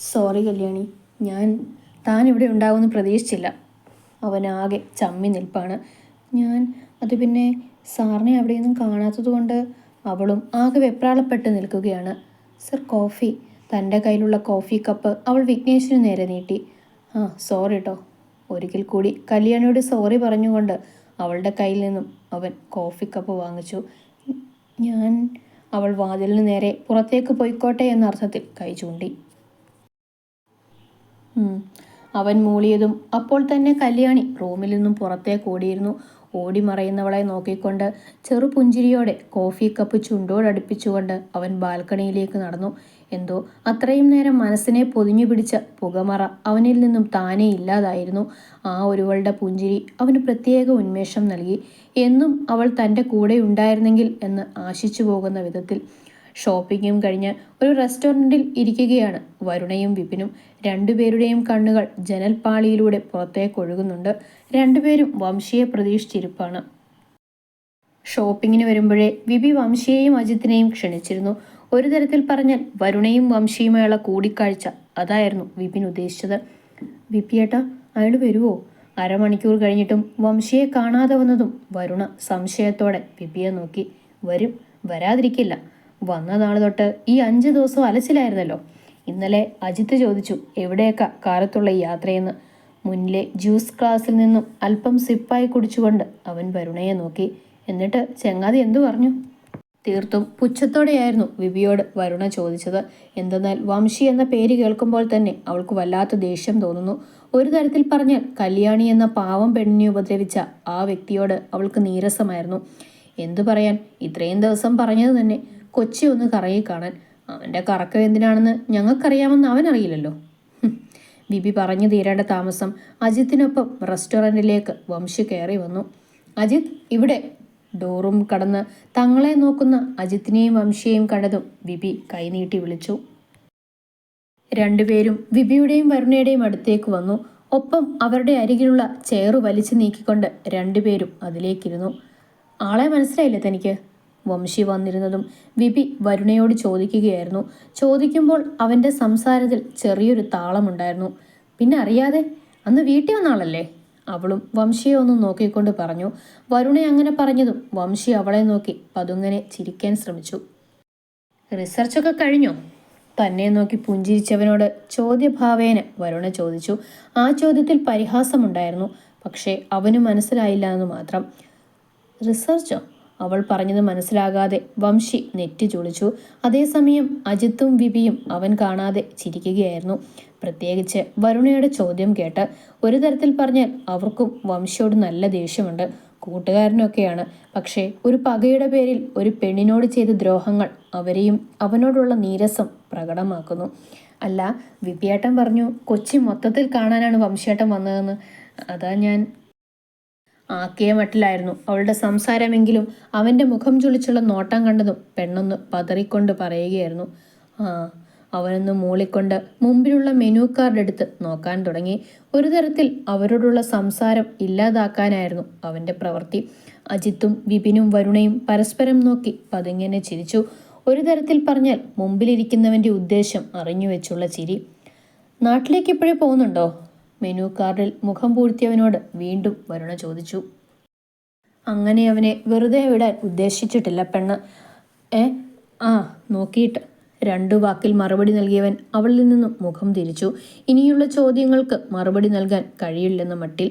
Sorry Kalyani, ഞാൻ താൻ ഇവിടെ ഉണ്ടാവുമെന്ന് പ്രതീക്ഷിച്ചില്ല. അവനാകെ ചമ്മി നിൽപ്പാണ്. അത് പിന്നെ സാറിനെ അവിടെയൊന്നും കാണാത്തത് കൊണ്ട് അവളും ആകെ വെപ്രാളപ്പെട്ട് നിൽക്കുകയാണ്. Sir, coffee. തൻ്റെ കയ്യിലുള്ള കോഫി കപ്പ് അവൾ വിഘ്നേഷിന് നേരെ നീട്ടി. സോറി കേട്ടോ. ഒരിക്കൽ കൂടി കല്യാണിയോട് സോറി പറഞ്ഞുകൊണ്ട് അവളുടെ കയ്യിൽ നിന്നും അവൻ കോഫി കപ്പ് വാങ്ങിച്ചു. ഞാൻ അവൾ വാതിലിന് നേരെ പുറത്തേക്ക് പോയിക്കോട്ടെ എന്ന അർത്ഥത്തിൽ കൈ ചൂണ്ടി. അവൻ മൂളിയതും അപ്പോൾ തന്നെ കല്യാണി റൂമിൽ നിന്നും പുറത്തേക്ക് ഓടിയിരുന്നു. ഓടിമറയുന്നവളെ നോക്കിക്കൊണ്ട് ചെറുപുഞ്ചിരിയോടെ കോഫി കപ്പ് ചുണ്ടോടടുപ്പിച്ചുകൊണ്ട് അവൻ ബാൽക്കണിയിലേക്ക് നടന്നു. എന്തോ അത്രയും നേരം മനസ്സിനെ പൊതിഞ്ഞു പിടിച്ച പുകമറ അവനിൽ നിന്നും താനേ ഇല്ലാതായിരുന്നു. ആ ഒരുവളുടെ പുഞ്ചിരി അവന് പ്രത്യേക ഉന്മേഷം നൽകി. എന്നും അവൾ തൻ്റെ കൂടെ ഉണ്ടായിരുന്നെങ്കിൽ എന്ന് ആശിച്ചു പോകുന്ന വിധത്തിൽ. ഷോപ്പിങ്ങും കഴിഞ്ഞ് ഒരു റെസ്റ്റോറൻറ്റിൽ ഇരിക്കുകയാണ് വരുണയും വിപിനും. രണ്ടുപേരുടെയും കണ്ണുകൾ ജനൽപ്പാളിയിലൂടെ പുറത്തേക്ക് ഒഴുകുന്നുണ്ട്. രണ്ടുപേരും വംശിയെ പ്രതീക്ഷിച്ചിരിപ്പാണ്. ഷോപ്പിങ്ങിന് വരുമ്പോഴേ വിപി വംശിയെയും അജിത്തിനെയും ക്ഷണിച്ചിരുന്നു. ഒരു തരത്തിൽ പറഞ്ഞാൽ വരുണയും വംശിയുമായുള്ള കൂടിക്കാഴ്ച അതായിരുന്നു വിപിൻ ഉദ്ദേശിച്ചത്. വിപിയേട്ടാ, അയാൾ വരുമോ? അരമണിക്കൂർ കഴിഞ്ഞിട്ടും വംശിയെ കാണാതെ വന്നതും വരുണ സംശയത്തോടെ വിപിയെ നോക്കി. വരും, വരാതിരിക്കില്ല. വന്ന നാൾ തൊട്ട് ഈ 5 ദിവസവും അലച്ചിലായിരുന്നല്ലോ. ഇന്നലെ അജിത്ത് ചോദിച്ചു എവിടെയൊക്കെ കാലത്തുള്ള യാത്രയെന്ന്. മുന്നിലെ ജ്യൂസ് ഗ്ലാസ്സിൽ നിന്നും അല്പം സിപ്പായി കുടിച്ചുകൊണ്ട് അവൻ വരുണയെ നോക്കി. എന്നിട്ട് ചങ്ങാതി എന്തു പറഞ്ഞു? തീർത്തും പുച്ഛത്തോടെയായിരുന്നു വിപിയോട് വരുണ ചോദിച്ചത്. എന്തെന്നാൽ വംശി എന്ന പേര് കേൾക്കുമ്പോൾ തന്നെ അവൾക്ക് വല്ലാത്ത ദേഷ്യം തോന്നുന്നു. ഒരു തരത്തിൽ പറഞ്ഞാൽ കല്യാണി എന്ന പാവം പെണ്ണിനെ ഉപദ്രവിച്ച ആ വ്യക്തിയോട് അവൾക്ക് നീരസമായിരുന്നു. എന്തു പറയാൻ, ഇത്രയും ദിവസം പറഞ്ഞത് തന്നെ കൊച്ചി ഒന്ന് കറങ്ങി കാണാൻ. അവൻ്റെ കറക്കം എന്തിനാണെന്ന് ഞങ്ങൾക്കറിയാമെന്ന് അവനറിയില്ലല്ലോ. വിപി പറഞ്ഞു തീരേണ്ട താമസം അജിത്തിനൊപ്പം റെസ്റ്റോറൻറ്റിലേക്ക് വംശി കയറി വന്നു. അജിത്ത്, ഇവിടെ. ഡോറും കടന്ന് തങ്ങളെ നോക്കുന്ന അജിത്തിനെയും വംശിയെയും കണ്ടതും വിപി കൈനീട്ടി വിളിച്ചു. രണ്ടുപേരും വിപിയുടെയും വരുണയുടെയും അടുത്തേക്ക് വന്നു. ഒപ്പം അവരുടെ അരികിലുള്ള ചെയർ വലിച്ചു നീക്കിക്കൊണ്ട് രണ്ടുപേരും അതിലേക്കിരുന്നു. ആളെ മനസ്സിലായില്ലേ തനിക്ക്? വംശി വന്നിരുന്നതും വിപി വരുണയോട് ചോദിക്കുകയായിരുന്നു. ചോദിക്കുമ്പോൾ അവൻ്റെ സംസാരത്തിൽ ചെറിയൊരു താളമുണ്ടായിരുന്നു. പിന്നെ അറിയാതെ, അന്ന് വീട്ടിൽ വന്ന ആളല്ലേ? അവളും വംശിയെ ഒന്ന് നോക്കിക്കൊണ്ട് പറഞ്ഞു. വരുണ അങ്ങനെ പറഞ്ഞതും വംശി അവളെ നോക്കി പതുങ്ങനെ ചിരിക്കാൻ ശ്രമിച്ചു. റിസർച്ചൊക്കെ കഴിഞ്ഞോ? തന്നെ നോക്കി പുഞ്ചിരിച്ചവനോട് ചോദ്യഭാവേന വരുണ ചോദിച്ചു. ആ ചോദ്യത്തിൽ പരിഹാസമുണ്ടായിരുന്നു. പക്ഷേ അവന് മനസ്സിലായില്ല എന്ന് മാത്രം. റിസർച്ചോ? അവൾ പറഞ്ഞത് മനസ്സിലാകാതെ വംശി നെറ്റി ചുളിച്ചു. അതേസമയം അജിത്തും വിപിയും അവൻ കാണാതെ ചിരിക്കുകയായിരുന്നു. പ്രത്യേകിച്ച് വരുണയുടെ ചോദ്യം കേട്ട്. ഒരു തരത്തിൽ പറഞ്ഞാൽ അവർക്കും വംശിയോട് നല്ല ദേഷ്യമുണ്ട്. കൂട്ടുകാരനൊക്കെയാണ്. പക്ഷേ ഒരു പകയുടെ പേരിൽ ഒരു പെണ്ണിനോട് ചെയ്ത ദ്രോഹങ്ങൾ അവരെയും അവനോടുള്ള നീരസം പ്രകടമാക്കുന്നു. അല്ല, വിപിയേട്ടൻ പറഞ്ഞു കൊച്ചി മൊത്തത്തിൽ കാണാനാണ് വംശിയേട്ടൻ വന്നതെന്ന്. അതാ ഞാൻ. ആക്കിയ മട്ടിലായിരുന്നു അവളുടെ സംസാരമെങ്കിലും അവൻ്റെ മുഖം ചുളിച്ചുള്ള നോട്ടം കണ്ടതും പെണ്ണൊന്ന് പതറിക്കൊണ്ട് പറയുകയായിരുന്നു. അവനൊന്ന് മൂളിക്കൊണ്ട് മുമ്പിലുള്ള മെനു കാർഡ് എടുത്ത് നോക്കാൻ തുടങ്ങി. ഒരു തരത്തിൽ അവരോടുള്ള സംസാരം ഇല്ലാതാക്കാനായിരുന്നു അവൻ്റെ പ്രവൃത്തി. അജിത്തും വിപിനും വരുണയും പരസ്പരം നോക്കി പതുങ്ങനെ ചിരിച്ചു. ഒരു തരത്തിൽ പറഞ്ഞാൽ മുമ്പിലിരിക്കുന്നവൻ്റെ ഉദ്ദേശം അറിഞ്ഞു വെച്ചുള്ള ചിരി. നാട്ടിലേക്ക് ഇപ്പോഴേ പോകുന്നുണ്ടോ? മെനു കാർഡിൽ മുഖം പൂഴ്ത്തിയവനോട് വീണ്ടും വരുണ ചോദിച്ചു. അങ്ങനെ അവനെ വെറുതെ വിടാൻ ഉദ്ദേശിച്ചിട്ടില്ല പെണ്ണ്. നോക്കിയിട്ട്. 2 വാക്കിൽ മറുപടി നൽകിയവൻ അവളിൽ നിന്നും മുഖം തിരിച്ചു. ഇനിയുള്ള ചോദ്യങ്ങൾക്ക് മറുപടി നൽകാൻ കഴിയില്ലെന്ന മട്ടിൽ.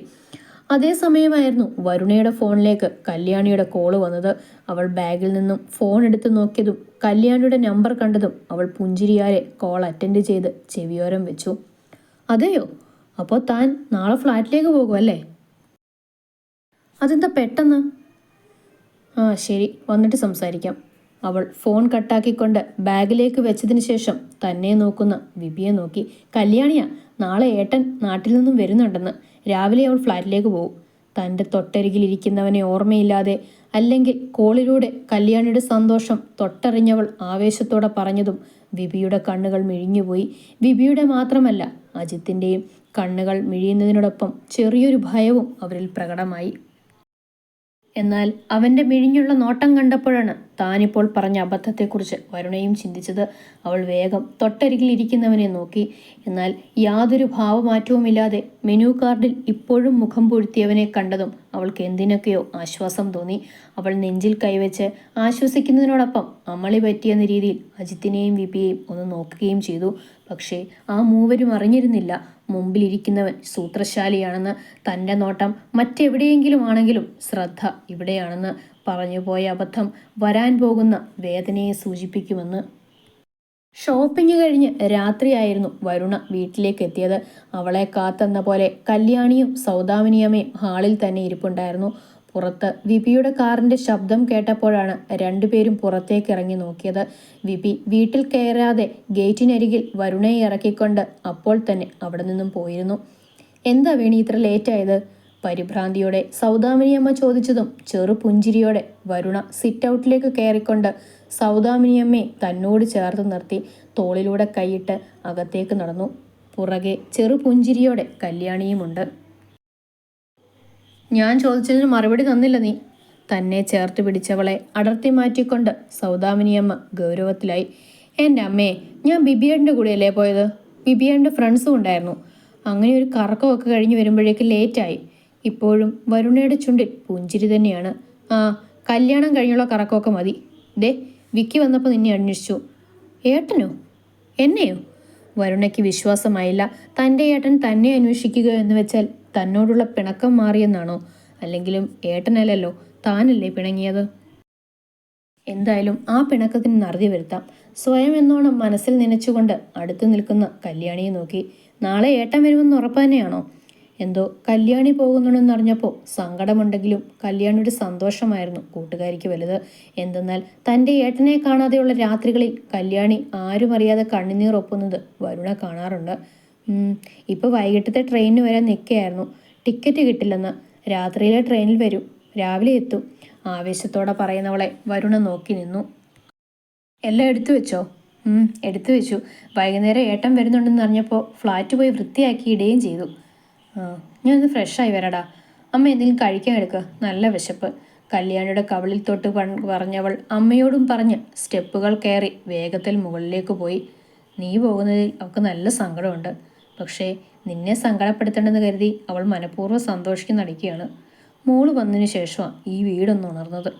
അതേസമയമായിരുന്നു വരുണയുടെ ഫോണിലേക്ക് കല്യാണിയുടെ കോള് വന്നത്. അവൾ ബാഗിൽ നിന്നും ഫോൺ എടുത്ത് നോക്കിയതും കല്യാണിയുടെ നമ്പർ കണ്ടതും അവൾ പുഞ്ചിരിയാലെ കോൾ അറ്റൻഡ് ചെയ്ത് ചെവിയോരം വെച്ചു. അതെയോ? അപ്പോൾ താൻ നാളെ ഫ്ലാറ്റിലേക്ക് പോകുമല്ലേ? അതെന്താ പെട്ടെന്ന്? ശരി, വന്നിട്ട് സംസാരിക്കാം. അവൾ ഫോൺ കട്ടാക്കിക്കൊണ്ട് ബാഗിലേക്ക് വെച്ചതിന് ശേഷം തന്നെ നോക്കുന്ന വിപിയെ നോക്കി. കല്യാണിയാ, നാളെ ഏട്ടൻ നാട്ടിൽ നിന്നും വരുന്നുണ്ടെന്ന്. രാവിലെ അവൾ ഫ്ലാറ്റിലേക്ക് പോകും. തൻ്റെ തൊട്ടരികിലിരിക്കുന്നവനെ ഓർമ്മയില്ലാതെ, അല്ലെങ്കിൽ കോളിലൂടെ കല്യാണിയുടെ സന്തോഷം തൊട്ടറിഞ്ഞവൾ ആവേശത്തോടെ പറഞ്ഞതും വിപിയുടെ കണ്ണുകൾ മിഴിഞ്ഞുപോയി. വിപിയുടെ മാത്രമല്ല അജിത്തിൻ്റെയും കണ്ണുകൾ മിഴിയുന്നതിനോടൊപ്പം ചെറിയൊരു ഭയവും അവരിൽ പ്രകടമായി. എന്നാൽ അവൻ്റെ മിഴിഞ്ഞുള്ള നോട്ടം കണ്ടപ്പോഴാണ് താനിപ്പോൾ പറഞ്ഞ അബദ്ധത്തെക്കുറിച്ച് വരുണയും ചിന്തിച്ചത്. അവൾ വേഗം തൊട്ടരികിൽ ഇരിക്കുന്നവനെ നോക്കി. എന്നാൽ യാതൊരു ഭാവമാറ്റവുമില്ലാതെ മെനു കാർഡിൽ ഇപ്പോഴും മുഖം പൊഴുത്തിയവനെ കണ്ടതും അവൾക്ക് എന്തിനൊക്കെയോ ആശ്വാസം തോന്നി. അവൾ നെഞ്ചിൽ കൈവച്ച് ആശ്വസിക്കുന്നതിനോടൊപ്പം അമളി പറ്റിയെന്ന രീതിയിൽ അജിത്തിനെയും വിപിയെയും ഒന്ന് നോക്കുകയും ചെയ്തു. പക്ഷേ ആ മൂവരും അറിഞ്ഞിരുന്നില്ല മുമ്പിലിരിക്കുന്നവൻ സൂത്രശാലിയാണെന്ന്. തൻ്റെ നോട്ടം മറ്റെവിടെയെങ്കിലും ആണെങ്കിലും ശ്രദ്ധ ഇവിടെയാണെന്ന്. പറഞ്ഞുപോയ അബദ്ധം വരാൻ പോകുന്ന വേദനയെ സൂചിപ്പിക്കുമെന്ന്. ഷോപ്പിംഗ് കഴിഞ്ഞ് രാത്രിയായിരുന്നു വരുണ വീട്ടിലേക്ക് എത്തിയത്. അവളെ കാത്തെന്ന പോലെ കല്യാണിയും സൗദാമിനിയമ്മയും ഹാളിൽ തന്നെ ഇരിപ്പുണ്ടായിരുന്നു. പുറത്ത് വിപിയുടെ കാറിന്റെ ശബ്ദം കേട്ടപ്പോഴാണ് രണ്ടുപേരും പുറത്തേക്ക് ഇറങ്ങി നോക്കിയത്. വിപി വീട്ടിൽ കയറാതെ ഗേറ്റിനരികിൽ വരുണയെ ഇറക്കിക്കൊണ്ട് അപ്പോൾ തന്നെ അവിടെ നിന്നും പോയിരുന്നു. എന്താ വേണി ഇത്ര ലേറ്റായത്? പരിഭ്രാന്തിയോടെ സൗദാമിനിയമ്മ ചോദിച്ചതും ചെറു പുഞ്ചിരിയോടെ വരുണ സിറ്റ് ഔട്ടിലേക്ക് കയറിക്കൊണ്ട് സൗദാമിനിയമ്മയെ തന്നോട് ചേർത്ത് നിർത്തി തോളിലൂടെ കൈയിട്ട് അകത്തേക്ക് നടന്നു. പുറകെ ചെറു പുഞ്ചിരിയോടെ കല്യാണിയുമുണ്ട്. ഞാൻ ചോദിച്ചതിന് മറുപടി തന്നില്ല നീ. തന്നെ ചേർത്ത് പിടിച്ചവളെ അടർത്തി മാറ്റിക്കൊണ്ട് സൗദാമിനിയമ്മ ഗൗരവത്തിലായി. എൻ്റെ അമ്മേ, ഞാൻ ബിബിയേട്ടൻ്റെ കൂടെയല്ലേ പോയത്? ബിബിയേട്ടൻ്റെ ഫ്രണ്ട്സും ഉണ്ടായിരുന്നു. അങ്ങനെ ഒരു കറക്കമൊക്കെ കഴിഞ്ഞ് വരുമ്പോഴേക്ക് ലേറ്റായി. ഇപ്പോഴും വരുണയുടെ ചുണ്ടിൽ പുഞ്ചിരി തന്നെയാണ്. ആ, കല്യാണം കഴിഞ്ഞുള്ള കറക്കമൊക്കെ മതി. ദേ, വിക്കി വന്നപ്പോൾ നിന്നെ അന്വേഷിച്ചു. ഏട്ടനോ? എന്നെയോ? വരുണയ്ക്ക് വിശ്വാസമായില്ല. തൻ്റെ ഏട്ടൻ തന്നെ അന്വേഷിക്കുക എന്ന് വെച്ചാൽ തന്നോടുള്ള പിണക്കം മാറിയെന്നാണോ? അല്ലെങ്കിലും ഏട്ടനല്ലല്ലോ, താനല്ലേ പിണങ്ങിയത്. എന്തായാലും ആ പിണക്കത്തിന് നറുതി വരുത്താം. സ്വയം എന്നോണം മനസ്സിൽ നനച്ചുകൊണ്ട് അടുത്തു നിൽക്കുന്ന കല്യാണിയെ നോക്കി. നാളെ ഏട്ടൻ വരുമെന്ന് ഉറപ്പ് തന്നെയാണോ? എന്തോ കല്യാണി പോകുന്നുണ്ടെന്നറിഞ്ഞപ്പോൾ സങ്കടമുണ്ടെങ്കിലും കല്യാണിയുടെ സന്തോഷമായിരുന്നു കൂട്ടുകാരിക്ക് വലുത്. എന്തെന്നാൽ തൻ്റെ ഏട്ടനെ കാണാതെയുള്ള രാത്രികളിൽ കല്യാണി ആരും അറിയാതെ കണ്ണുനീർ ഒപ്പുന്നത് വരുണ കാണാറുണ്ട്. ഇപ്പോൾ വൈകിട്ടത്തെ ട്രെയിനിന് വരാൻ നിൽക്കുകയായിരുന്നു. ടിക്കറ്റ് കിട്ടില്ലെന്ന്. രാത്രിയിലെ ട്രെയിനിൽ വരും, രാവിലെ എത്തും. ആവേശത്തോടെ പറയുന്നവളെ വരുണ നോക്കി നിന്നു. എല്ലാം എടുത്തു വെച്ചോ? എടുത്തു വെച്ചു. വൈകുന്നേരം ഏട്ടൻ വരുന്നുണ്ടെന്ന് അറിഞ്ഞപ്പോൾ ഫ്ലാറ്റ് പോയി വൃത്തിയാക്കി ഇടുകയും ചെയ്തു. ഞാനൊന്ന് ഫ്രഷായി വരാടാ. അമ്മ എന്തെങ്കിലും കഴിക്കാൻ എടുക്കുക, നല്ല വിശപ്പ്. കല്യാണിയുടെ കവിളിൽ തൊട്ട് പറഞ്ഞവൾ അമ്മയോടും പറഞ്ഞ് സ്റ്റെപ്പുകൾ കയറി വേഗത്തിൽ മുകളിലേക്ക് പോയി. നീ പോകുന്നതിൽ അവൾക്ക് നല്ല സങ്കടമുണ്ട്. പക്ഷേ നിന്നെ സങ്കടപ്പെടുത്തേണ്ടെന്ന് കരുതി അവൾ മനഃപൂർവ്വം സന്തോഷിക്കുന്ന നടിക്കുകയാണ്. മോള് വന്നതിന് ശേഷമാണ് ഈ വീടൊന്ന് ഉണർന്നത്.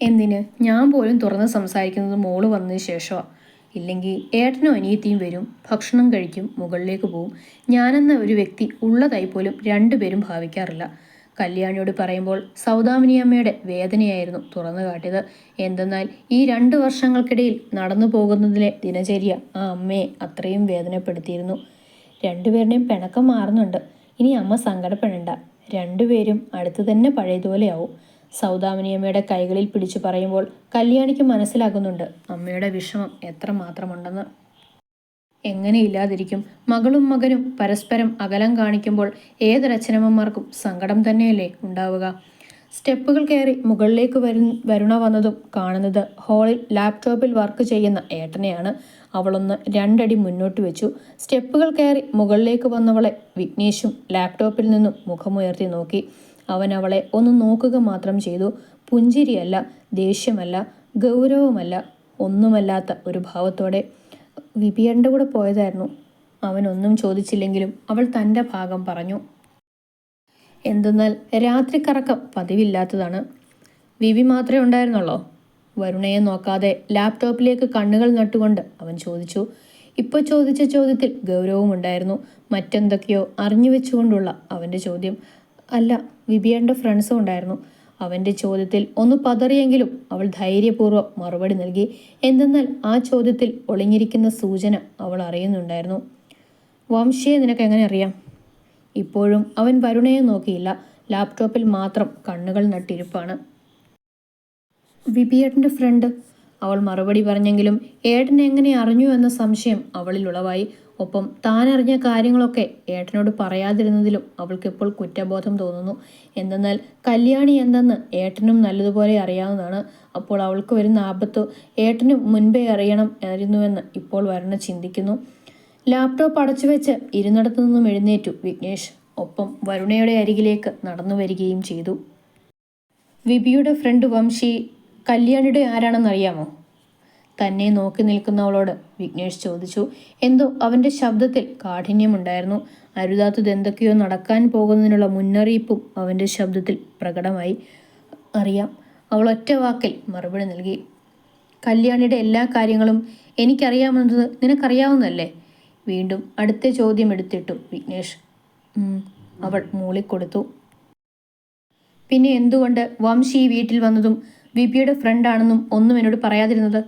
എന്തിന്? ഞാൻ പോലും തുറന്ന് സംസാരിക്കുന്നത് മോള് വന്നതിന് ശേഷമാണ്. ഇല്ലെങ്കിൽ ഏട്ടനും അനിയത്തിയും വരും, ഭക്ഷണം കഴിക്കും, മുകളിലേക്ക് പോവും. ഞാനെന്ന ഒരു വ്യക്തി ഉള്ളതായി പോലും രണ്ടുപേരും ഭാവിക്കാറില്ല. കല്യാണിയോട് പറയുമ്പോൾ സൗദാമിനിയമ്മയുടെ വേദനയായിരുന്നു തുറന്നു കാട്ടിയത്. എന്തെന്നാൽ ഈ 2 വർഷങ്ങൾക്കിടയിൽ നടന്നു പോകുന്നതിലെ ദിനചര്യ ആ അമ്മയെ അത്രയും വേദനപ്പെടുത്തിയിരുന്നു. രണ്ടുപേരുടെയും പിണക്കം മാറുന്നുണ്ട്. ഇനി അമ്മ സങ്കടപ്പെടേണ്ട. രണ്ടുപേരും അടുത്ത് തന്നെ പഴയതുപോലെയാവും. സൗദാമിനിയമ്മയുടെ കൈകളിൽ പിടിച്ചു പറയുമ്പോൾ കല്യാണിക്ക് മനസ്സിലാകുന്നുണ്ട് അമ്മയുടെ വിഷമം എത്രമാത്രമുണ്ടെന്ന്. എങ്ങനെ ഇല്ലാതിരിക്കും? മകളും മകനും പരസ്പരം അകലം കാണിക്കുമ്പോൾ ഏതൊരച്ഛനമ്മമാർക്കും സങ്കടം തന്നെയല്ലേ ഉണ്ടാവുക. സ്റ്റെപ്പുകൾ കയറി മുകളിലേക്ക് വരുണ വന്നതും കാണുന്നത് ഹാളിൽ ലാപ്ടോപ്പിൽ വർക്ക് ചെയ്യുന്ന ഏട്ടനെയാണ്. അവളൊന്ന് 2 അടി മുന്നോട്ട് വെച്ചു. സ്റ്റെപ്പുകൾ കയറി മുകളിലേക്ക് വന്നവളെ വിഘ്നേഷും ലാപ്ടോപ്പിൽ നിന്നും മുഖമുയർത്തി നോക്കി. അവൻ അവളെ ഒന്ന് നോക്കുക മാത്രം ചെയ്തു. പുഞ്ചിരിയല്ല, ദേഷ്യമല്ല, ഗൗരവമല്ല, ഒന്നുമല്ലാത്ത ഒരു ഭാവത്തോടെ. വിപിയേട്ടൻ്റെ കൂടെ പോയതായിരുന്നു. അവനൊന്നും ചോദിച്ചില്ലെങ്കിലും അവൾ തൻ്റെ ഭാഗം പറഞ്ഞു. എന്തെന്നാൽ രാത്രി കറക്കം പതിവില്ലാത്തതാണ്. വിവി മാത്രമേ ഉണ്ടായിരുന്നുള്ളോ? വരുണയെ നോക്കാതെ ലാപ്ടോപ്പിലേക്ക് കണ്ണുകൾ നട്ടുകൊണ്ട് അവൻ ചോദിച്ചു. ഇപ്പോൾ ചോദിച്ച ചോദ്യത്തിൽ ഗൗരവമുണ്ടായിരുന്നു. മറ്റെന്തൊക്കെയോ അറിഞ്ഞു വെച്ചുകൊണ്ടുള്ള അവൻ്റെ ചോദ്യം. അല്ല, വിപിയേട്ടൻ്റെ ഫ്രണ്ട്സും ഉണ്ടായിരുന്നു. അവൻ്റെ ചോദ്യത്തിൽ ഒന്ന് പതറിയെങ്കിലും അവൾ ധൈര്യപൂർവ്വം മറുപടി നൽകി. എന്തെന്നാൽ ആ ചോദ്യത്തിൽ ഒളിഞ്ഞിരിക്കുന്ന സൂചന അവൾ അറിയുന്നുണ്ടായിരുന്നു. വംശിയെ നിനക്ക് എങ്ങനെ അറിയാം? ഇപ്പോഴും അവൻ വരുണയെ നോക്കിയില്ല. ലാപ്ടോപ്പിൽ മാത്രം കണ്ണുകൾ നട്ടിരിപ്പാണ്. വിപിയേട്ടൻ്റെ ഫ്രണ്ട്, അവൾ മറുപടി പറഞ്ഞെങ്കിലും ഏട്ടൻ എങ്ങനെ അറിഞ്ഞു എന്ന സംശയം അവളിൽ ഉളവായി. ഒപ്പം താനറിഞ്ഞ കാര്യങ്ങളൊക്കെ ഏട്ടനോട് പറയാതിരുന്നതിലും അവൾക്കിപ്പോൾ കുറ്റബോധം തോന്നുന്നു. എന്തെന്നാൽ കല്യാണി എന്തെന്ന് ഏട്ടനും നല്ലതുപോലെ അറിയാവുന്നതാണ്. അപ്പോൾ അവൾക്ക് വരുന്ന ആപത്ത് ഏട്ടനും മുൻപേ അറിയണമായിരുന്നുവെന്ന് ഇപ്പോൾ വരുണ ചിന്തിക്കുന്നു. ലാപ്ടോപ്പ് അടച്ചു വെച്ച് ഇരുന്നിടത്തു നിന്നും എഴുന്നേറ്റു വിഘ്നേഷ്. ഒപ്പം വരുണയുടെ അരികിലേക്ക് നടന്നു വരികയും ചെയ്തു. വിപിയുടെ ഫ്രണ്ട് വംശി കല്യാണിയുടെ ആരാണെന്നറിയാമോ? തന്നെ നോക്കി നിൽക്കുന്നവളോട് വിഘ്നേഷ് ചോദിച്ചു. എന്തോ അവൻ്റെ ശബ്ദത്തിൽ കാഠിന്യമുണ്ടായിരുന്നു. അരുതാത്തത് എന്തൊക്കെയോ നടക്കാൻ പോകുന്നതിനുള്ള മുന്നറിയിപ്പും അവൻ്റെ ശബ്ദത്തിൽ പ്രകടമായി. അറിയാം, അവൾ ഒറ്റ വാക്കിൽ മറുപടി നൽകി. കല്യാണിയുടെ എല്ലാ കാര്യങ്ങളും എനിക്കറിയാമെന്നത് നിനക്കറിയാവുന്നതല്ലേ? വീണ്ടും അടുത്ത ചോദ്യം എടുത്തിട്ടു വിഘ്നേഷ്. അവൾ മൂളിക്കൊടുത്തു. പിന്നെ എന്തുകൊണ്ട് വംശി ഈ വീട്ടിൽ വന്നതും വിപിയുടെ ഫ്രണ്ടാണെന്നും ഒന്നും എന്നോട് പറയാതിരുന്നത്?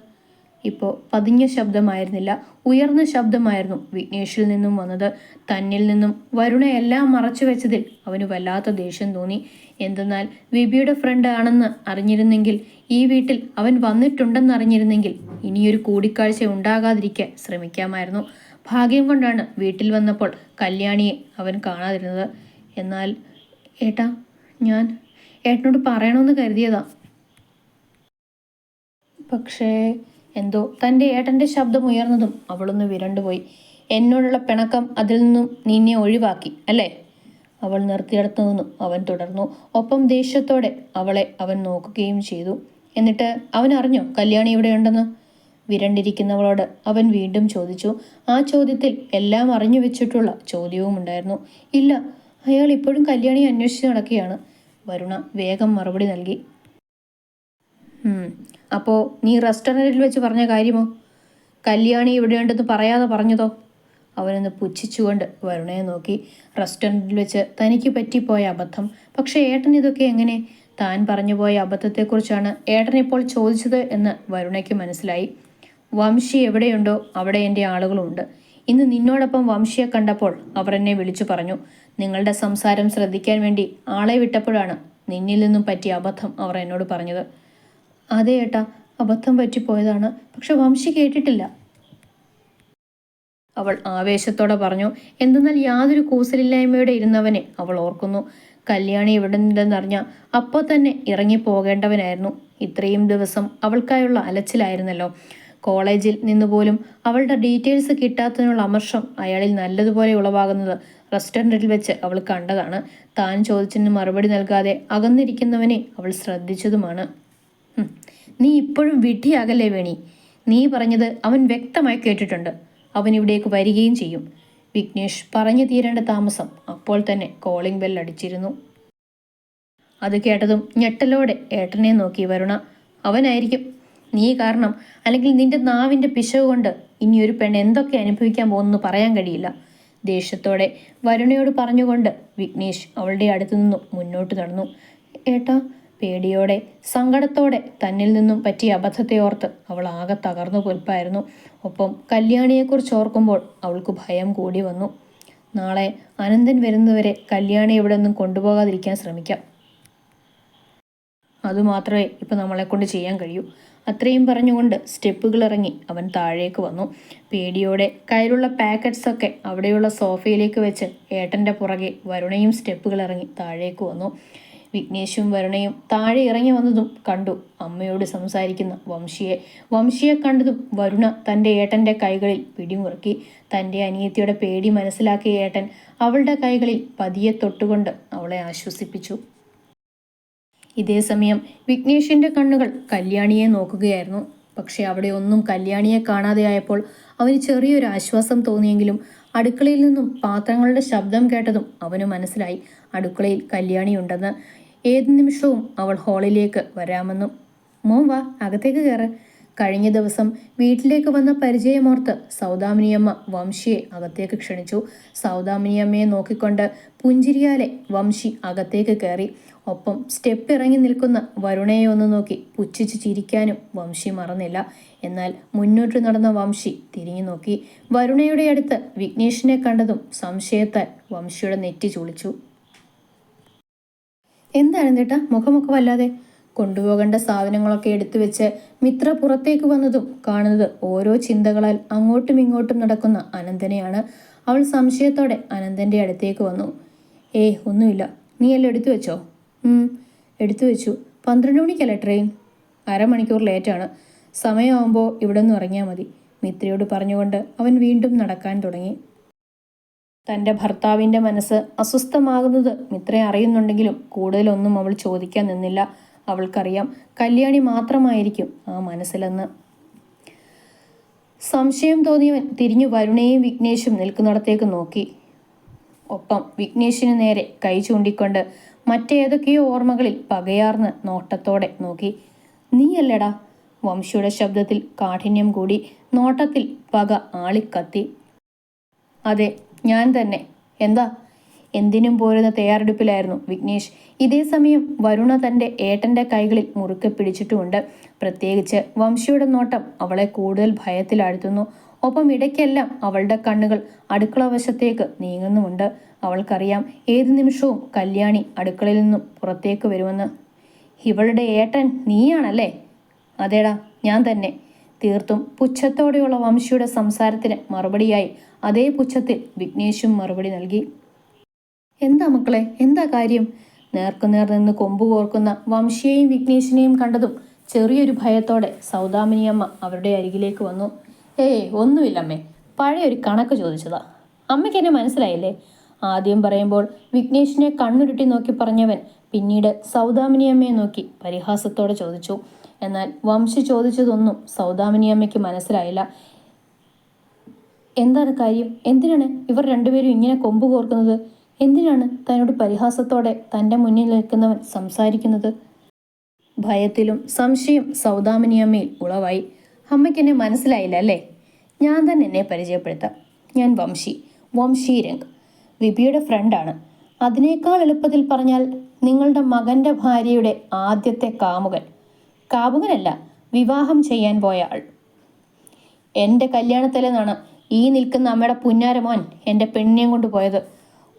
ഇപ്പോൾ പതിഞ്ഞ ശബ്ദമായിരുന്നില്ല, ഉയർന്ന ശബ്ദമായിരുന്നു വിഘ്നേഷിൽ നിന്നും വന്നത്. തന്നിൽ നിന്നും വരുണയെല്ലാം മറച്ചു വെച്ചതിൽ അവന് വല്ലാത്ത ദേഷ്യം തോന്നി. എന്തെന്നാൽ വിപിയുടെ ഫ്രണ്ട് ആണെന്ന് അറിഞ്ഞിരുന്നെങ്കിൽ, ഈ വീട്ടിൽ അവൻ വന്നിട്ടുണ്ടെന്നറിഞ്ഞിരുന്നെങ്കിൽ ഇനിയൊരു കൂടിക്കാഴ്ച ഉണ്ടാകാതിരിക്കാൻ ശ്രമിക്കാമായിരുന്നു. ഭാഗ്യം കൊണ്ടാണ് വീട്ടിൽ വന്നപ്പോൾ കല്യാണിയെ അവൻ കാണാതിരുന്നത്. എന്നാൽ ഏട്ടാ, ഞാൻ ഏട്ടനോട് പറയണമെന്ന് കരുതിയതാ. പക്ഷേ എന്തോ തൻ്റെ ഏട്ടൻ്റെ ശബ്ദം ഉയർന്നതും അവളൊന്ന് വിരണ്ടുപോയി. എന്നോടുള്ള പിണക്കം അതിൽ നിന്നും നിന്നെ ഒഴിവാക്കി അല്ലേ? അവൾ നിർത്തിയിടത്തു നിന്നും അവൻ തുടർന്നു. ഒപ്പം ദേഷ്യത്തോടെ അവളെ അവൻ നോക്കുകയും ചെയ്തു. എന്നിട്ട് അവൻ അറിഞ്ഞോ കല്യാണി ഇവിടെയുണ്ടെന്ന്? വിരണ്ടിരിക്കുന്നവളോട് അവൻ വീണ്ടും ചോദിച്ചു. ആ ചോദ്യത്തിൽ എല്ലാം അറിഞ്ഞു വെച്ചിട്ടുള്ള ചോദ്യവും ഉണ്ടായിരുന്നു. ഇല്ല, അയാൾ ഇപ്പോഴും കല്യാണിയെ അന്വേഷിച്ച് നടക്കുകയാണ്. വരുണ വേഗം മറുപടി നൽകി. അപ്പോൾ നീ റെസ്റ്റോറൻറ്റിൽ വെച്ച് പറഞ്ഞ കാര്യമോ? കല്യാണി ഇവിടെയുണ്ടെന്ന് പറയാതെ പറഞ്ഞതോ? അവനൊന്ന് പുച്ഛിച്ചുകൊണ്ട് വരുണയെ നോക്കി. റെസ്റ്റോറൻറ്റിൽ വെച്ച് തനിക്ക് പറ്റിപ്പോയ അബദ്ധം. പക്ഷേ ഏട്ടൻ ഇതൊക്കെ എങ്ങനെ? താൻ പറഞ്ഞു പോയ അബദ്ധത്തെക്കുറിച്ചാണ് ഏട്ടൻ ഇപ്പോൾ ചോദിച്ചത് എന്ന് വരുണയ്ക്ക് മനസ്സിലായി. വംശി എവിടെയുണ്ടോ അവിടെ എൻ്റെ ആളുകളുണ്ട്. ഇന്ന് നിന്നോടൊപ്പം വംശിയെ കണ്ടപ്പോൾ അവർ എന്നെ വിളിച്ചു പറഞ്ഞു. നിങ്ങളുടെ സംസാരം ശ്രദ്ധിക്കാൻ വേണ്ടി ആളെ വിട്ടപ്പോഴാണ് നിന്നിൽ നിന്നും പറ്റിയ അബദ്ധം അവർ എന്നോട് പറഞ്ഞത്. അതെ ഏട്ടാ, അബദ്ധം പറ്റിപ്പോയതാണ്. പക്ഷെ വംശി കേട്ടിട്ടില്ല, അവൾ ആവേശത്തോടെ പറഞ്ഞു. എന്തെന്നാൽ യാതൊരു കൂസലില്ലായ്മയോടെ ഇരുന്നവനെ അവൾ ഓർക്കുന്നു. കല്യാണി ഇവിടെ നിന്നെന്നറിഞ്ഞ അപ്പോൾ തന്നെ ഇറങ്ങിപ്പോകേണ്ടവനായിരുന്നു. ഇത്രയും ദിവസം അവൾക്കായുള്ള അലച്ചിലായിരുന്നല്ലോ. കോളേജിൽ നിന്നുപോലും അവളുടെ ഡീറ്റെയിൽസ് കിട്ടാത്തതിനുള്ള അമർഷം അയാളിൽ നല്ലതുപോലെ ഉളവാകുന്നത് റെസ്റ്റോറൻറ്റിൽ വെച്ച് അവൾ കണ്ടതാണ്. താൻ ചോദിച്ചതിന് മറുപടി നൽകാതെ അകന്നിരിക്കുന്നവനെ അവൾ ശ്രദ്ധിച്ചതുമാണ്. നീ ഇപ്പോഴും വിഡ്ഢിയാകല്ലേ വേണി. നീ പറഞ്ഞത് അവൻ വ്യക്തമായി കേട്ടിട്ടുണ്ട്. അവൻ ഇവിടേക്ക് വരികയും ചെയ്യും. വിഘ്നേഷ് പറഞ്ഞു തീരേണ്ട താമസം അപ്പോൾ തന്നെ കോളിംഗ് ബെൽ അടിച്ചിരുന്നു. അത് കേട്ടതും ഞെട്ടലോടെ ഏട്ടനെ നോക്കി വരുണ. അവനായിരിക്കും. നീ കാരണം, അല്ലെങ്കിൽ നിന്റെ നാവിൻ്റെ പിശവ് കൊണ്ട് ഇനിയൊരു പെണ്ണ് എന്തൊക്കെ അനുഭവിക്കാൻ പോകുന്നു പറയാൻ കഴിയില്ല. ദേഷ്യത്തോടെ വരുണയോട് പറഞ്ഞുകൊണ്ട് വിഘ്നേഷ് അവളുടെ അടുത്തു നിന്നും മുന്നോട്ട് നടന്നു. ഏട്ടാ, പേടിയോടെ സങ്കടത്തോടെ തന്നിൽ നിന്നും പറ്റിയ അബദ്ധത്തെ ഓർത്ത് അവൾ ആകെ തകർന്നു പൊൽപ്പായിരുന്നു. ഒപ്പം കല്യാണിയെക്കുറിച്ച് ഓർക്കുമ്പോൾ അവൾക്ക് ഭയം കൂടി വന്നു. നാളെ അനന്തൻ വരുന്നവരെ കല്യാണി ഇവിടെ നിന്നും കൊണ്ടുപോകാതിരിക്കാൻ ശ്രമിക്കാം. അതുമാത്രമേ ഇപ്പം നമ്മളെക്കൊണ്ട് ചെയ്യാൻ കഴിയൂ. അത്രയും പറഞ്ഞുകൊണ്ട് സ്റ്റെപ്പുകൾ ഇറങ്ങി അവൻ താഴേക്ക് വന്നു. പേടിയോടെ കയ്യിലുള്ള പാക്കറ്റ്സൊക്കെ അവിടെയുള്ള സോഫയിലേക്ക് വെച്ച് ഏട്ടൻ്റെ പുറകെ വരുണയും സ്റ്റെപ്പുകൾ ഇറങ്ങി താഴേക്ക് വന്നു. വിഘ്നേഷും വരുണയും താഴെ ഇറങ്ങി വന്നതും കണ്ടു അമ്മയോട് സംസാരിക്കുന്ന വംശിയെ കണ്ടതും വരുണ തൻ്റെ ഏട്ടൻ്റെ കൈകളിൽ പിടിമുറുക്കി. തൻ്റെ അനിയത്തിയുടെ പേടി മനസ്സിലാക്കിയ ഏട്ടൻ അവളുടെ കൈകളിൽ പതിയെ തൊട്ടുകൊണ്ട് അവളെ ആശ്വസിപ്പിച്ചു. ഇതേസമയം വിഘ്നേഷിൻ്റെ കണ്ണുകൾ കല്യാണിയെ നോക്കുകയായിരുന്നു. പക്ഷെ അവിടെ ഒന്നും കല്യാണിയെ കാണാതെയായപ്പോൾ അവന് ചെറിയൊരു ആശ്വാസം തോന്നിയെങ്കിലും അടുക്കളയിൽ നിന്നും പാത്രങ്ങളുടെ ശബ്ദം കേട്ടതും അവന് മനസ്സിലായി അടുക്കളയിൽ കല്യാണിയുണ്ടെന്ന്. ഏത് നിമിഷവും അവൾ ഹാളിലേക്ക് വരാമെന്നും. മോൻ വാ, അകത്തേക്ക് കയറ്. കഴിഞ്ഞ ദിവസം വീട്ടിലേക്ക് വന്ന പരിചയമോർത്ത് സൗദാമിനിയമ്മ വംശിയെ അകത്തേക്ക് ക്ഷണിച്ചു. സൗദാമിനിയമ്മയെ നോക്കിക്കൊണ്ട് പുഞ്ചിരിയാലെ വംശി അകത്തേക്ക് കയറി. ഒപ്പം സ്റ്റെപ്പ് ഇറങ്ങി നിൽക്കുന്ന വരുണയെ ഒന്ന് നോക്കി പുച്ഛിച്ച് ചിരിക്കാനും വംശി മറന്നില്ല. എന്നാൽ മുന്നോട്ട് നടന്ന വംശി തിരിഞ്ഞു നോക്കി. വരുണയുടെ അടുത്ത് വിഘ്നേഷിനെ കണ്ടതും സംശയത്താൽ വംശിയുടെ നെറ്റി ചുളിച്ചു. എന്താണ് ചേട്ടാ മുഖമൊക്കെ വല്ലാതെ? കൊണ്ടുപോകേണ്ട സാധനങ്ങളൊക്കെ എടുത്തു വെച്ച് മിത്ര പുറത്തേക്ക് വന്നതും കാണുന്നത് ഓരോ ചിന്തകളാൽ അങ്ങോട്ടും ഇങ്ങോട്ടും നടക്കുന്ന അനന്തനെയാണ്. അവൾ സംശയത്തോടെ അനന്തൻ്റെ അടുത്തേക്ക് വന്നു. ഒന്നുമില്ല, നീ എല്ലാം എടുത്തു വെച്ചോ? എടുത്തു വെച്ചു. 12 മണിക്കല്ലേ ട്രെയിൻ? അരമണിക്കൂർ ലേറ്റാണ്. സമയമാകുമ്പോൾ ഇവിടെ നിന്ന് ഇറങ്ങിയാൽ മതി, മിത്രയോട് പറഞ്ഞുകൊണ്ട് അവൻ വീണ്ടും നടക്കാൻ തുടങ്ങി. തൻ്റെ ഭർത്താവിൻ്റെ മനസ്സ് അസ്വസ്ഥമാകുന്നത് മിത്ര അറിയുന്നുണ്ടെങ്കിലും കൂടുതലൊന്നും അവൾ ചോദിക്കാൻ നിന്നില്ല. അവൾക്കറിയാം കല്യാണി മാത്രമായിരിക്കും ആ മനസ്സിലെന്ന്. സംശയം തോന്നിയവൻ തിരിഞ്ഞു വരുണയും വിഘ്നേഷും നിൽക്കുന്നിടത്തേക്ക് നോക്കി. ഒപ്പം വിഘ്നേഷിന് നേരെ കൈ ചൂണ്ടിക്കൊണ്ട് മറ്റേതൊക്കെയോ ഓർമ്മകളിൽ പകയാർന്ന് നോട്ടത്തോടെ നോക്കി. നീയല്ലടാ? വംശിയുടെ ശബ്ദത്തിൽ കാഠിന്യം കൂടി, നോട്ടത്തിൽ പക ആളിക്കത്തി. അതെ, ഞാൻ തന്നെ. എന്താ? എന്തിനും പോരുന്ന തയ്യാറെടുപ്പിലായിരുന്നു വിഘ്നേഷ്. ഇതേസമയം വരുണ തൻ്റെ ഏട്ടൻ്റെ കൈകളിൽ മുറുക്കെ പിടിച്ചിട്ടുമുണ്ട്. പ്രത്യേകിച്ച് വംശിയുടെ നോട്ടം അവളെ കൂടുതൽ ഭയത്തിലാഴ്ത്തുന്നു. ഒപ്പം ഇടയ്ക്കെല്ലാം അവളുടെ കണ്ണുകൾ അടുക്കള വശത്തേക്ക് നീങ്ങുന്നുമുണ്ട്. അവൾക്കറിയാം ഏതു നിമിഷവും കല്യാണി അടുക്കളയിൽ നിന്നും പുറത്തേക്ക് വരുമെന്ന്. ഇവളുടെ ഏട്ടൻ നീയാണല്ലേ? അതേടാ, ഞാൻ തന്നെ. തീർത്തും പുച്ഛത്തോടെയുള്ള വംശിയുടെ സംസാരത്തിന് മറുപടിയായി അതേ പുച്ഛത്തിൽ വിഘ്നേഷും മറുപടി നൽകി. എന്താ മക്കളെ, എന്താ കാര്യം? നേർക്കുനേർ നിന്ന് കൊമ്പു കോർക്കുന്ന വംശിയെയും വിഘ്നേഷിനെയും കണ്ടതും ചെറിയൊരു ഭയത്തോടെ സൗദാമിനിയമ്മ അവരുടെ അരികിലേക്ക് വന്നു. ഒന്നുമില്ലമ്മേ, പഴയൊരു കണക്ക് ചോദിച്ചതാ. അമ്മയ്ക്ക് എന്നെ മനസ്സിലായില്ലേ? ആദ്യം പറയുമ്പോൾ വിഘ്നേഷിനെ കണ്ണുരുട്ടി നോക്കി പറഞ്ഞവൻ പിന്നീട് സൗദാമിനിയമ്മയെ നോക്കി പരിഹാസത്തോടെ ചോദിച്ചു. എന്നാൽ വംശി ചോദിച്ചതൊന്നും സൗദാമിനിയമ്മയ്ക്ക് മനസ്സിലായില്ല. എന്താണ് കാര്യം? എന്തിനാണ് ഇവർ രണ്ടുപേരും ഇങ്ങനെ കൊമ്പു കോർക്കുന്നത്? എന്തിനാണ് തന്നോട് പരിഹാസത്തോടെ തൻ്റെ മുന്നിൽ നിൽക്കുന്നവൻ സംസാരിക്കുന്നത്? ഭയത്തിലും സംശയം സൗദാമിനിയമ്മയിൽ ഉളവായി. അമ്മയ്ക്ക് എന്നെ മനസ്സിലായില്ല അല്ലേ? ഞാൻ തന്നെ എന്നെ പരിചയപ്പെടുത്താം. ഞാൻ വംശി രംഗ്, വിപിയുടെ ഫ്രണ്ടാണ്. അതിനേക്കാൾ എളുപ്പത്തിൽ പറഞ്ഞാൽ നിങ്ങളുടെ മകൻ്റെ ഭാര്യയുടെ ആദ്യത്തെ കാമുകനല്ല, വിവാഹം ചെയ്യാൻ പോയ ആൾ. എൻ്റെ കല്യാണത്തിലെന്നാണ് ഈ നിൽക്കുന്ന അമ്മയുടെ പുന്നാരമോൻ എൻ്റെ പെണ്ണിനെയും കൊണ്ട് പോയത്.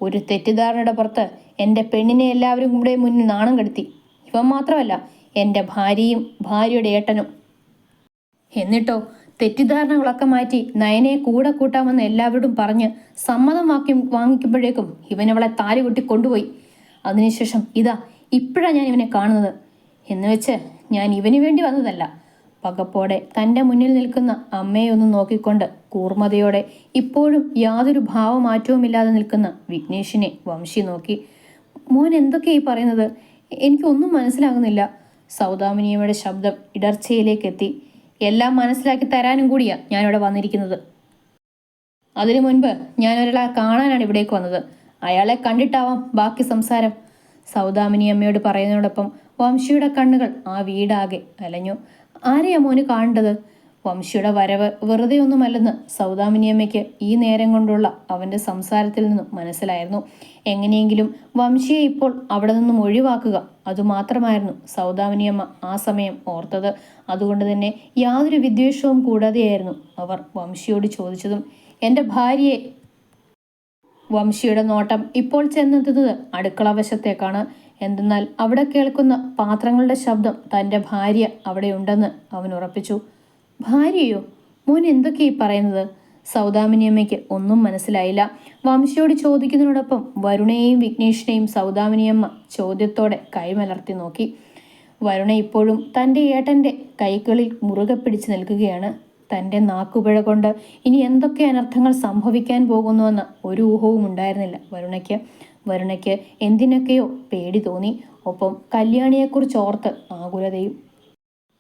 ഒരു തെറ്റിദ്ധാരണയുടെ പുറത്ത് എൻ്റെ പെണ്ണിനെ എല്ലാവരും കൂടെ മുന്നിൽ നാണം കെടുത്തി. ഇവൻ മാത്രമല്ല, എൻ്റെ ഭാര്യയും ഭാര്യയുടെ ഏട്ടനും. എന്നിട്ടോ തെറ്റിദ്ധാരണകളൊക്കെ മാറ്റി നയനെ കൂടെ കൂട്ടാമെന്ന് എല്ലാവരോടും പറഞ്ഞ് സമ്മതം വാങ്ങിക്കുമ്പോഴേക്കും ഇവനവളെ താലികൊട്ടി കൊണ്ടുപോയി. അതിനുശേഷം ഇപ്പോഴാണ് ഞാൻ ഇവനെ കാണുന്നത്. എന്ന് വെച്ച് ഞാൻ ഇവന് വേണ്ടി വന്നതല്ല. പകപ്പോടെ തൻ്റെ മുന്നിൽ നിൽക്കുന്ന അമ്മയെ ഒന്ന് നോക്കിക്കൊണ്ട് കൂർമ്മതയോടെ ഇപ്പോഴും യാതൊരു ഭാവമാറ്റവുമില്ലാതെ നിൽക്കുന്ന വിഘ്നേഷിനെ വംശി നോക്കി. മോൻ എന്തൊക്കെയാ ഈ പറയുന്നത്? എനിക്കൊന്നും മനസ്സിലാകുന്നില്ല. സൗദാമിനിയമ്മയുടെ ശബ്ദം ഇടർച്ചയിലേക്കെത്തി. എല്ലാം മനസ്സിലാക്കി തരാനും കൂടിയാ ഞാനിവിടെ വന്നിരിക്കുന്നത്. അതിനു മുൻപ് ഞാൻ ഒരാളെ കാണാനാണ് ഇവിടേക്ക് വന്നത്. അയാളെ കണ്ടിട്ടാവാം ബാക്കി സംസാരം. സൗദാമിനിയമ്മയോട് പറയുന്നതോടൊപ്പം വംശിയുടെ കണ്ണുകൾ ആ വീടാകെ അലഞ്ഞു. ആരെയാ മോന് കാണേണ്ടത്? വംശിയുടെ വരവ് വെറുതെ ഒന്നുമല്ലെന്ന് സൗദാമിനിയമ്മയ്ക്ക് ഈ നേരം കൊണ്ടുള്ള അവൻ്റെ സംസാരത്തിൽ നിന്നും മനസ്സിലായിരുന്നു. എങ്ങനെയെങ്കിലും വംശിയെ ഇപ്പോൾ അവിടെ നിന്നും ഒഴിവാക്കുക, അതുമാത്രമായിരുന്നു സൗദാമിനിയമ്മ ആ സമയം ഓർത്തത്. അതുകൊണ്ട് തന്നെ യാതൊരു വിദ്വേഷവും കൂടാതെയായിരുന്നു അവർ വംശിയോട് ചോദിച്ചതും. എൻ്റെ ഭാര്യയെ. വംശിയുടെ നോട്ടം ഇപ്പോൾ ചെന്നെത്തുന്നത് അടുക്കള വശത്തേക്കാണ്. എന്തെന്നാൽ അവിടെ കേൾക്കുന്ന പാത്രങ്ങളുടെ ശബ്ദം തൻ്റെ ഭാര്യ അവിടെയുണ്ടെന്ന് അവൻ ഉറപ്പിച്ചു. ഭാര്യയോ? മോൻ എന്തൊക്കെയാ പറയുന്നത്? സൗദാമിനിയമ്മയ്ക്ക് ഒന്നും മനസ്സിലായില്ല. വംശിയോട് ചോദിക്കുന്നതിനോടൊപ്പം വരുണയെയും വിഘ്നേഷിനെയും സൗദാമിനിയമ്മ ചോദ്യത്തോടെ കൈമലർത്തി നോക്കി. വരുണ ഇപ്പോഴും തൻ്റെ ഏട്ടൻ്റെ കൈകളിൽ മുറുകെ പിടിച്ച് നിൽക്കുകയാണ്. തൻ്റെ നാക്കുപിഴ കൊണ്ട് ഇനി എന്തൊക്കെ അനർത്ഥങ്ങൾ സംഭവിക്കാൻ പോകുന്നുവെന്ന ഒരു ഊഹവും ഉണ്ടായിരുന്നില്ല വരുണയ്ക്ക് എന്തിനൊക്കെയോ പേടി തോന്നി. ഒപ്പം കല്യാണിയെക്കുറിച്ച് ഓർത്ത് ആകുലതയും.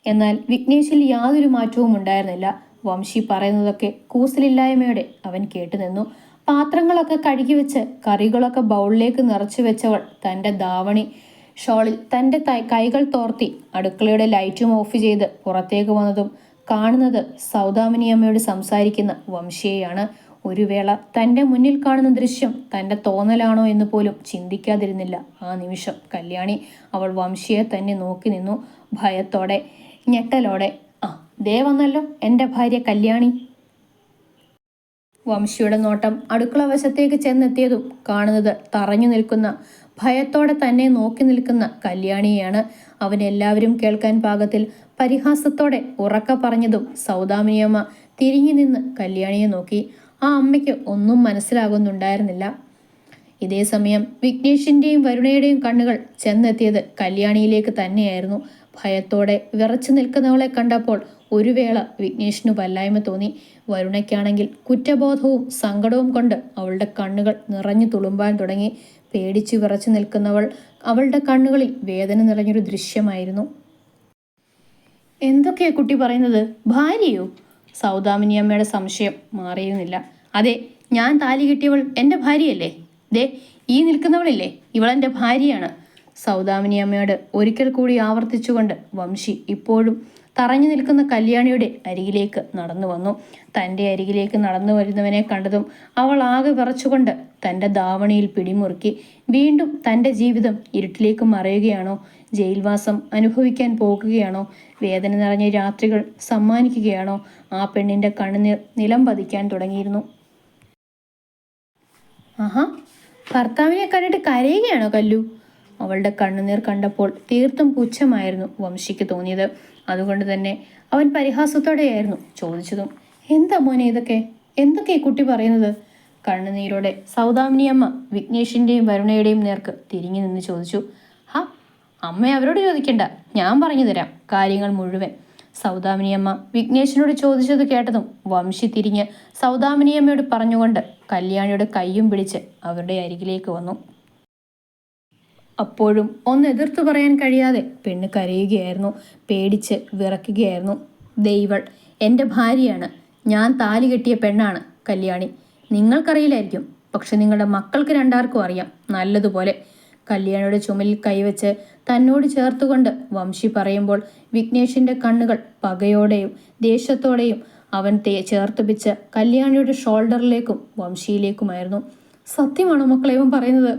എന്നാൽ വിഘ്നേഷിൽ യാതൊരു മാറ്റവും ഉണ്ടായിരുന്നില്ല. വംശി പറയുന്നതൊക്കെ കൂസലില്ലായ്മയോടെ അവൻ കേട്ടുനിന്നു. പാത്രങ്ങളൊക്കെ കഴുകി വെച്ച് കറികളൊക്കെ ബൗളിലേക്ക് നിറച്ചു വെച്ചവൾ തൻ്റെ ധാവണി ഷോളിൽ തൻ്റെ കൈകൾ തോർത്തി അടുക്കളയുടെ ലൈറ്റും ഓഫ് ചെയ്ത് പുറത്തേക്ക് വന്നതും കാണുന്നത് സൗദാമിനിയമ്മയോട് സംസാരിക്കുന്ന വംശിയെയാണ്. ഒരു വേള തൻ്റെ മുന്നിൽ കാണുന്ന ദൃശ്യം തൻ്റെ തോന്നലാണോ എന്ന് പോലും ചിന്തിക്കാതിരുന്നില്ല ആ നിമിഷം കല്യാണി. അവൾ വംശിയെ തന്നെ നോക്കി നിന്നു, ഭയത്തോടെ, ഞെട്ടലോടെ. ദേ വന്നല്ലോ എൻ്റെ ഭാര്യ കല്യാണി. വംശിയുടെ നോട്ടം അടുക്കള വശത്തേക്ക് ചെന്നെത്തിയതും കാണുന്നത് തറഞ്ഞു നിൽക്കുന്ന, ഭയത്തോടെ തന്നെ നോക്കി നിൽക്കുന്ന കല്യാണിയെയാണ്. അവനെല്ലാവരും കേൾക്കാൻ പാകത്തിൽ പരിഹാസത്തോടെ ഉറക്ക പറഞ്ഞതും സൗദാമിനിയമ്മ തിരിഞ്ഞു നിന്ന് കല്യാണിയെ നോക്കി. ആ അമ്മയ്ക്ക് ഒന്നും മനസ്സിലാകുന്നുണ്ടായിരുന്നില്ല. ഇതേസമയം വിഘ്നേഷിൻ്റെയും വരുണയുടെയും കണ്ണുകൾ ചെന്നെത്തിയത് കല്യാണിയിലേക്ക് തന്നെയായിരുന്നു. ഭയത്തോടെ വിറച്ചു നിൽക്കുന്നവളെ കണ്ടപ്പോൾ ഒരു വേള വിഘ്നേഷിനു വല്ലായ്മ തോന്നി. വരുണയ്ക്കാണെങ്കിൽ കുറ്റബോധവും സങ്കടവും കൊണ്ട് അവളുടെ കണ്ണുകൾ നിറഞ്ഞു തുളുമ്പാൻ തുടങ്ങി. പേടിച്ചു വിറച്ചു നിൽക്കുന്നവൾ, അവളുടെ കണ്ണുകളിൽ വേദന നിറഞ്ഞൊരു ദൃശ്യമായിരുന്നു. എന്തൊക്കെയാ കുട്ടി പറയുന്നത്? ഭാര്യയോ? സൗദാമിനി അമ്മയുടെ സംശയം മാറിയിരുന്നില്ല. അതെ, ഞാൻ താലി കെട്ടിയവൾ എൻ്റെ ഭാര്യയല്ലേ? ദേ, ഈ നിൽക്കുന്നവളില്ലേ, ഇവളെൻ്റെ ഭാര്യയാണ്. സൗദാമിനി അമ്മയോട് ഒരിക്കൽ കൂടി ആവർത്തിച്ചുകൊണ്ട് വംശി ഇപ്പോഴും തറഞ്ഞു നിൽക്കുന്ന കല്യാണിയുടെ അരികിലേക്ക് നടന്നു വന്നു. തൻ്റെ അരികിലേക്ക് നടന്നു വരുന്നവനെ കണ്ടതും അവൾ ആകെ വിറച്ചുകൊണ്ട് തൻ്റെ ധാവണിയിൽ പിടിമുറുക്കി. വീണ്ടും തൻ്റെ ജീവിതം ഇരുട്ടിലേക്ക് മറയുകയാണോ? ജയിൽവാസം അനുഭവിക്കാൻ പോകുകയാണോ? വേദന നിറഞ്ഞ രാത്രികൾ സമ്മാനിക്കുകയാണോ? ആ പെണ്ണിൻ്റെ കണ്ണുനീർ നിലം പതിക്കാൻ തുടങ്ങിയിരുന്നു. ആഹാ, ഭർത്താവിനെ കണ്ടിട്ട് കരയുകയാണോ കല്ലു? അവളുടെ കണ്ണുനീർ കണ്ടപ്പോൾ തീർത്തും പുച്ഛമായിരുന്നു വംശിക്ക് തോന്നിയത്. അതുകൊണ്ട് തന്നെ അവൻ പരിഹാസത്തോടെയായിരുന്നു ചോദിച്ചതും. എന്താ മോനെ ഇതൊക്കെ? എന്തൊക്കെ ഈ കുട്ടി പറയുന്നത്? കണ്ണുനീരോടെ സൗദാമിനി അമ്മ വിഘ്നേഷിൻ്റെയും വരുണയുടെയും നേർക്ക് തിരിഞ്ഞു നിന്ന് ചോദിച്ചു. ഹാ, അമ്മ അവരോട് ചോദിക്കണ്ട, ഞാൻ പറഞ്ഞു തരാം കാര്യങ്ങൾ മുഴുവൻ. സൗദാമിനിയമ്മ വിഘ്നേഷിനോട് ചോദിച്ചത് കേട്ടതും വംശി തിരിഞ്ഞ് സൗദാമിനിയമ്മയോട് പറഞ്ഞുകൊണ്ട് കല്യാണിയുടെ കയ്യും പിടിച്ച് അവരുടെ അരികിലേക്ക് വന്നു. അപ്പോഴും ഒന്ന് എതിർത്തു പറയാൻ കഴിയാതെ പെണ്ണ് കരയുകയായിരുന്നു. പേടിച്ച് വിറയ്ക്കുകയായിരുന്നു. ദൈവൾ എൻ്റെ ഭാര്യയാണ്. ഞാൻ താലി കെട്ടിയ പെണ്ണാണ് കല്യാണി. നിങ്ങൾക്കറിയില്ലായിരിക്കും, പക്ഷെ നിങ്ങളുടെ മക്കൾക്ക് രണ്ടാർക്കും അറിയാം നല്ലതുപോലെ. കല്യാണിയുടെ ചുമലിൽ കൈവച്ച് തന്നോട് ചേർത്തുകൊണ്ട് വംശി പറയുമ്പോൾ വിഘ്നേഷിൻ്റെ കണ്ണുകൾ പകയോടെയും ദേഷ്യത്തോടെയും അവൻ ചേർത്ത് പിച്ച് കല്യാണിയുടെ ഷോൾഡറിലേക്കും വംശിയിലേക്കുമായിരുന്നു. സത്യമാണോ മക്കളെ ഇവൻ പറയുന്നത്?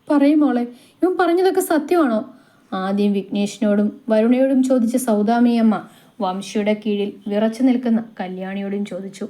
പറയും മോളെ, ഇവൻ പറഞ്ഞതൊക്കെ സത്യമാണോ? ആദ്യം വിഘ്നേഷിനോടും വരുണയോടും ചോദിച്ച സൗദാമിനിയമ്മ വംശിയുടെ കീഴിൽ വിറച്ചു നിൽക്കുന്ന കല്യാണിയോടും ചോദിച്ചു.